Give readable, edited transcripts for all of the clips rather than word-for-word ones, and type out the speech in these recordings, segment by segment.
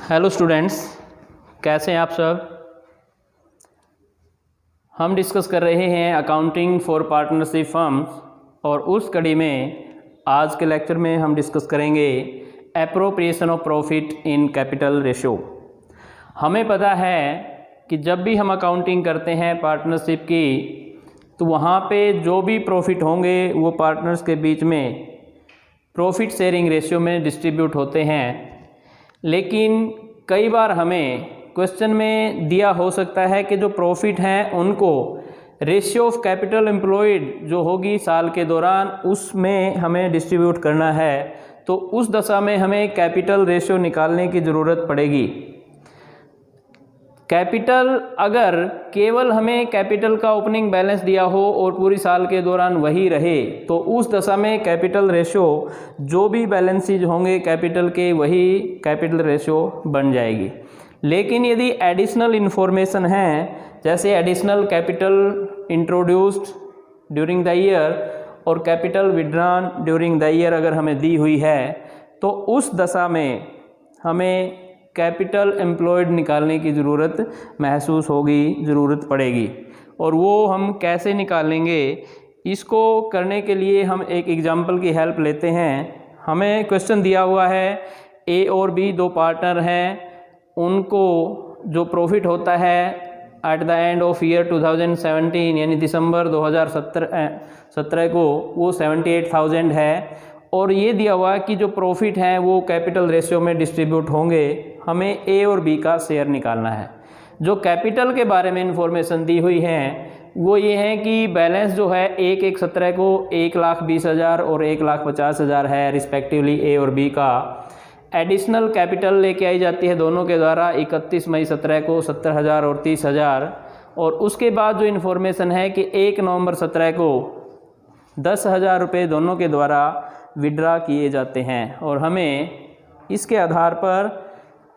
Hello students, कैसे हैं आप सब। हम डिस्कस कर रहे हैं अकाउंटिंग फॉर पार्टनरशिप फर्म्स और उस कड़ी में आज के लेक्चर में हम डिस्कस करेंगे appropriation of profit in capital ratio. हमें पता है कि जब भी हम अकाउंटिंग करते हैं पार्टनरशिप की तो वहाँ पे जो भी प्रॉफिट होंगे वो पार्टनर्स के बीच में प्रॉफिट शेयरिंग रेशियो में डिस्ट्रीब्यूट होते हैं। लेकिन कई बार हमें क्वेश्चन में दिया हो सकता है कि जो प्रॉफिट हैं उनको रेशियो ऑफ कैपिटल एम्प्लॉयड जो होगी साल के दौरान उसमें हमें डिस्ट्रीब्यूट करना है, तो उस दशा में हमें कैपिटल रेशियो निकालने की ज़रूरत पड़ेगी। कैपिटल अगर केवल हमें कैपिटल का ओपनिंग बैलेंस दिया हो और पूरी साल के दौरान वही रहे तो उस दशा में कैपिटल रेशियो जो भी बैलेंसेज होंगे कैपिटल के वही कैपिटल रेशियो बन जाएगी। लेकिन यदि एडिशनल इन्फॉर्मेशन है, जैसे additional capital introduced during the year और capital withdrawn during the year अगर हमें दी हुई है तो उस दशा में हमें कैपिटल एम्प्लॉयड निकालने की ज़रूरत महसूस होगी, ज़रूरत पड़ेगी। और वो हम कैसे निकालेंगे, इसको करने के लिए हम एक एग्जांपल की हेल्प लेते हैं। हमें क्वेश्चन दिया हुआ है ए और बी दो पार्टनर हैं, उनको जो प्रॉफिट होता है at the end of year 2017 यानी दिसंबर 2017 को वो 78,000 है और ये दिया हुआ कि जो प्रॉफिट हैं वो कैपिटल रेशियो में डिस्ट्रीब्यूट होंगे। हमें ए और बी का शेयर निकालना है। जो कैपिटल के बारे में इंफॉर्मेशन दी हुई है वो ये है कि बैलेंस जो है 1/1/17 को 1,20,000 और 1,50,000 है रिस्पेक्टिवली ए और बी का। एडिशनल कैपिटल लेके आई जाती है दोनों के द्वारा 31 मई 17 को 70,000 और 30,000। और उसके बाद जो इन्फॉर्मेशन है कि 1 नवंबर 17 को 10,000 रुपये दोनों के द्वारा विड्रा किए जाते हैं और हमें इसके आधार पर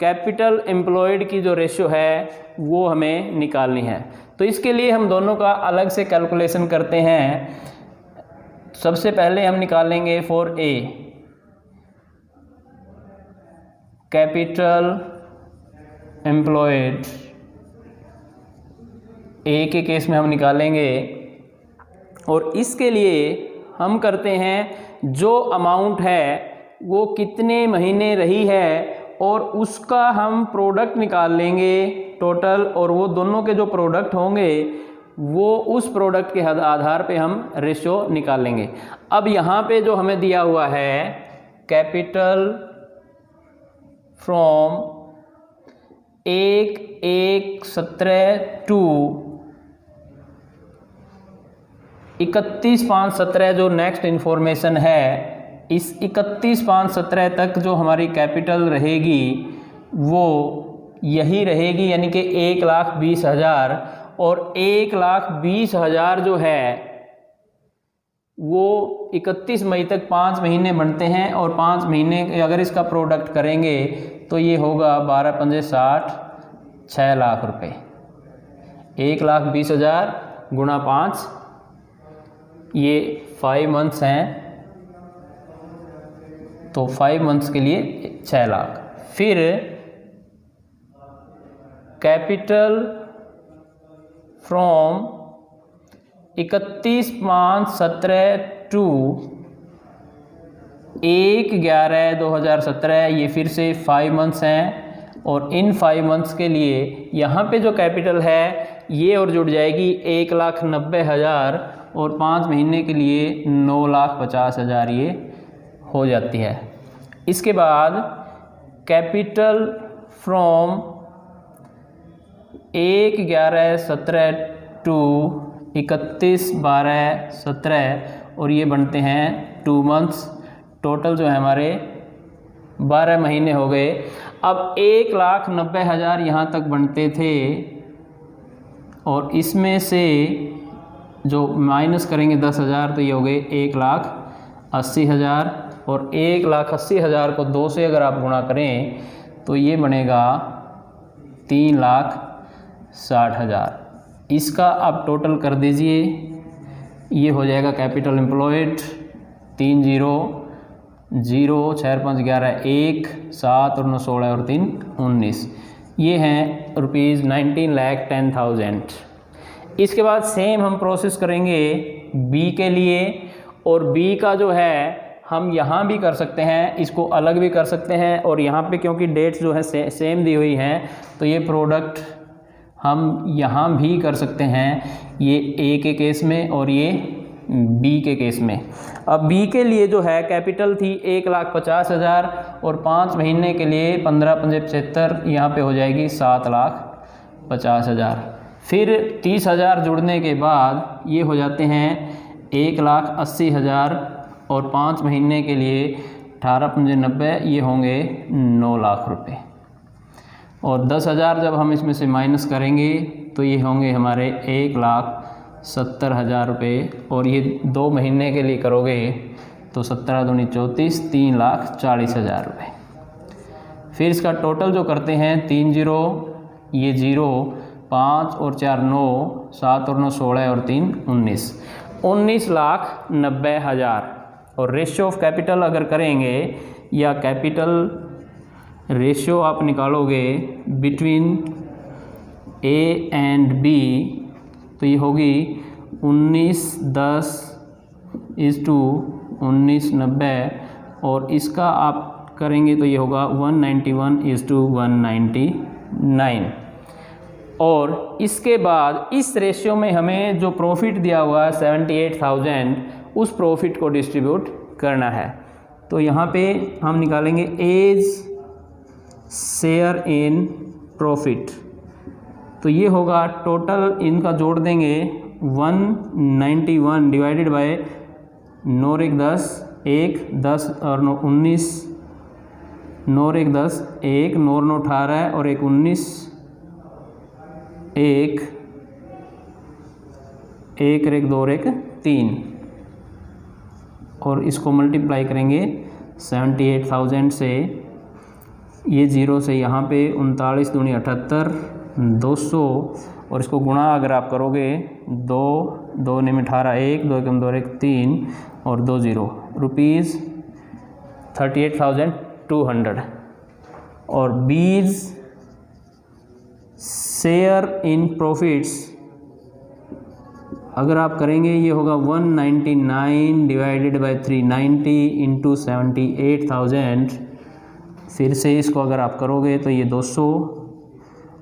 कैपिटल एम्प्लॉयड की जो रेशियो है वो हमें निकालनी है। तो इसके लिए हम दोनों का अलग से कैलकुलेशन करते हैं। सबसे पहले हम निकालेंगे फॉर ए कैपिटल एम्प्लॉयड, ए के केस में हम निकालेंगे और इसके लिए हम करते हैं जो अमाउंट है वो कितने महीने रही है और उसका हम प्रोडक्ट निकाल लेंगे टोटल, और वो दोनों के जो प्रोडक्ट होंगे वो उस प्रोडक्ट के आधार पे हम रेशियो निकालेंगे। अब यहाँ पे जो हमें दिया हुआ है कैपिटल फ्रॉम 1/1/17 टू 31/5/17 जो नेक्स्ट इन्फॉर्मेशन है, इस 31/5/17 तक जो हमारी कैपिटल रहेगी वो यही रहेगी, यानी कि 1,20,000। और 1,20,000 जो है वो 31 मई तक 5 महीने बनते हैं और 5 महीने अगर इसका प्रोडक्ट करेंगे तो ये होगा 12×5 = 6 लाख रुपये। 1,20,000 गुणा 5, ये 5 मंथ्स हैं तो 5 मंथ्स के लिए 6 लाख। फिर कैपिटल फ्रॉम 31/5/17 टू 1/11/2017, ये फिर से 5 मंथ्स हैं और इन 5 मंथ्स के लिए यहाँ पे जो कैपिटल है ये और जुड़ जाएगी 1,90,000 और 5 महीने के लिए 9,50,000 ये हो जाती है। इसके बाद कैपिटल फ्रॉम 1/11/17 टू 31/12/17 और ये बनते हैं 2 मंथ्स। टोटल जो है हमारे 12 महीने हो गए। अब 1,90,000 यहाँ तक बनते थे और इसमें से जो माइनस करेंगे 10,000 तो ये हो गए 1,80,000 और 1,80,000 को 2 से अगर आप गुणा करें तो ये बनेगा 3,60,000। इसका आप टोटल कर दीजिए, ये हो जाएगा कैपिटल एम्प्लॉयड 30 0 6 5 11 1 7 और 9 16 और 3 19, ये हैं ₹19,10,000। इसके बाद सेम हम प्रोसेस करेंगे बी के लिए, और बी का जो है हम यहाँ भी कर सकते हैं, इसको अलग भी कर सकते हैं, और यहाँ पे क्योंकि डेट्स जो है सेम दी हुई हैं तो ये प्रोडक्ट हम यहाँ भी कर सकते हैं, ये ए के केस में और ये बी के केस में। अब बी के लिए जो है कैपिटल थी 1,50,000 और 5 महीने के लिए 15×75 यहाँ पे हो जाएगी 7,50,000। फिर 30,000 जुड़ने के बाद ये हो जाते हैं 1,80,000 और 5 महीने के लिए 18×90 ये होंगे 9 लाख रुपए। और 10,000 जब हम इसमें से माइनस करेंगे तो ये होंगे हमारे 1,70,000 रुपये, और ये 2 महीने के लिए करोगे तो 17 दूनी 34 3,40,000 रुपये। फिर इसका टोटल जो करते हैं 3 0, ये 0, 5 और 4 9, 7 और 9 16 और 3 19, 19,90,000। और रेशियो ऑफ कैपिटल अगर करेंगे या कैपिटल रेशियो आप निकालोगे बिटवीन ए एंड बी तो ये होगी 19:10:19:90, और इसका आप करेंगे तो ये होगा 191:199। और इसके बाद इस रेशियो में हमें जो प्रॉफिट दिया हुआ है 78,000, उस प्रॉफिट को डिस्ट्रीब्यूट करना है। तो यहाँ पे हम निकालेंगे एज शेयर इन प्रॉफिट, तो ये होगा टोटल इनका जोड़ देंगे 191 डिवाइडेड बाय 9 और 1 10, 1 10 और 9 19, 9 और 1 10, 1 9 और 9 18 और 1 19, 1 1 और 1 2 और 1 3, और इसको मल्टीप्लाई करेंगे 78,000 से, ये 0 से यहाँ पे 39 दूनी 78 200, और इसको गुणा अगर आप करोगे 2 2 में 18 1 2 1 2 1 3 और 2 0 रुपीज़ 38,200। और बीज शेयर इन प्रॉफिट्स अगर आप करेंगे ये होगा 199 डिवाइडेड बाय 390 इंटू 78,000। फिर से इसको अगर आप करोगे तो ये 200,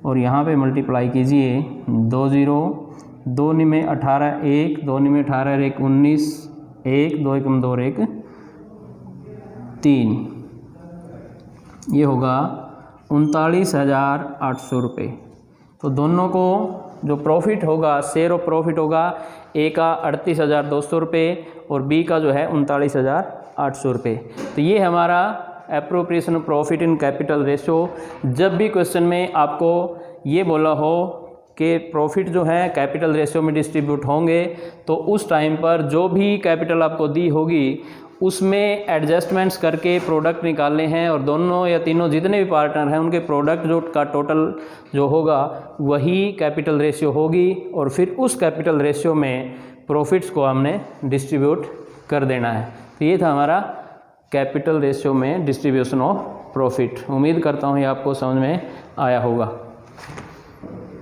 और यहाँ पे मल्टीप्लाई कीजिए 2 0, 2 में 18 1, 2 में 18 1 19, 1 2 1 2 1 3, ये होगा 39,800 रुपये। तो दोनों को जो प्रॉफिट होगा, शेयर ऑफ प्रॉफिट होगा, ए का 38,200 रुपये और बी का जो है 39,800 रुपये। तो ये हमारा appropriation of profit in capital ratio. जब भी क्वेश्चन में आपको ये बोला हो कि प्रॉफिट जो है कैपिटल रेशियो में डिस्ट्रीब्यूट होंगे, तो उस टाइम पर जो भी कैपिटल आपको दी होगी उसमें एडजस्टमेंट्स करके प्रोडक्ट निकालने हैं, और दोनों या तीनों जितने भी पार्टनर हैं उनके प्रोडक्ट जो का टोटल जो होगा वही कैपिटल रेशियो होगी, और फिर उस कैपिटल रेशियो में प्रॉफिट्स को हमने डिस्ट्रीब्यूट कर देना है। तो ये था हमारा कैपिटल रेशियो में डिस्ट्रीब्यूशन ऑफ प्रॉफिट। उम्मीद करता हूँ ये आपको समझ में आया होगा।